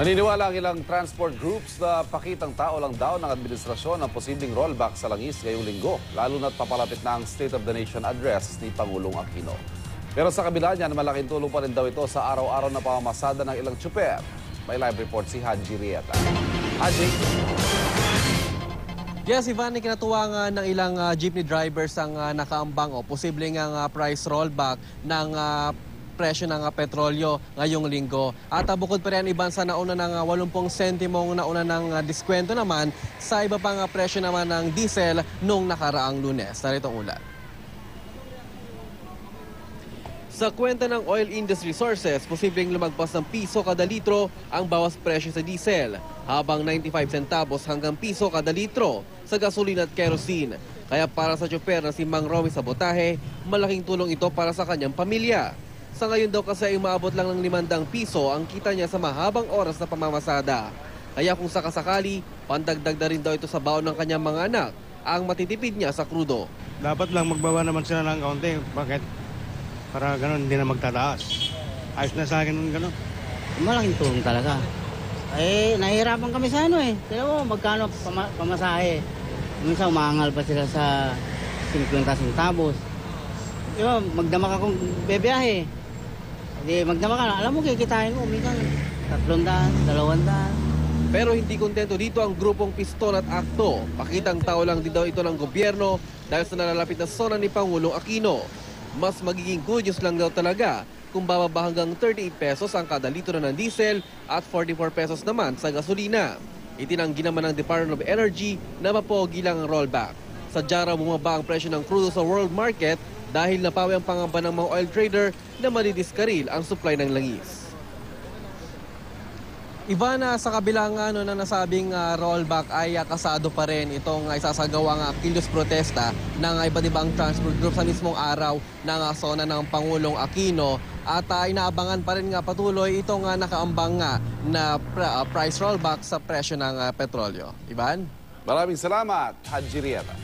Naniniwala ang ilang transport groups na pakitang tao lang daw ng administrasyon ang posibleng rollback sa langis ngayong linggo, lalo na't papalapit na ang State of the Nation address ni Pangulong Aquino. Pero sa kabila niyan, malaking tulong pa rin daw ito sa araw-araw na pamamasada ng ilang tsuper. May live report si Haji Rieta. Haji? Yes, Ivan, ikinatuwa nga ng ilang jeepney drivers ang nakaambang o posibleng price rollback ng presyo ng petrolyo ngayong linggo. At bukod pa rin Ivan sa nauna ng 80 sentimong nauna ng diskwento naman sa iba pang presyo naman ng diesel nung nakaraang Lunes. Narito ang ulat. Sa kwenta ng oil industry sources, posibleng lumagpas ng piso kada litro ang bawas presyo sa diesel, habang 95 centavos hanggang piso kada litro sa gasolina at kerosene. Kaya para sa tsuper na si Mang Romy Sabotahe, malaking tulong ito para sa kanyang pamilya. Sa ngayon daw kasi ay umaabot lang ng 500 piso ang kita niya sa mahabang oras na pamamasada. Kaya kung sakasakali, pandagdag na rin daw ito sa baon ng kanyang mga anak, ang matitipid niya sa krudo. Dapat lang magbawa naman sila ng kaunti. Bakit? Para gano'n hindi na magtataas. Ayos na sa akin ng gano'n. Malaking tulong talaga. Nahihirapan kami sa Kaya magkano pamasahe. Minsan umaangal pa sila sa 50 centavos. Magdamag akong bebiyahe. Magdamag ka, alam mo kikitain mo, minsan 300, 200. Pero hindi kontento dito ang grupong Pistol at Akto. Pakitang tao lang din daw ito ng gobyerno dahil sa nalalapit na sona ni Pangulong Aquino. Mas magiging good news lang daw talaga kung bababa hanggang 38 pesos ang kada litro ng diesel at 44 pesos naman sa gasolina. Itinanggi naman ng Department of Energy na mapogi lang ang rollback. Sadya raw bumaba ang presyo ng crudo sa world market dahil napawi ang pangamba ng mga oil trader na madidiskaril ang supply ng langis. Ivana, sa kabilang na nasabing rollback ay kasado pa rin itong isasagawang kilos protesta ng iba't ibang transport group sa mismong araw ng sona ng Pangulong Aquino at inaabangan pa rin nga patuloy itong nakaambang na price rollback sa presyo ng petrolyo. Ivan? Maraming salamat, Haji Rieta.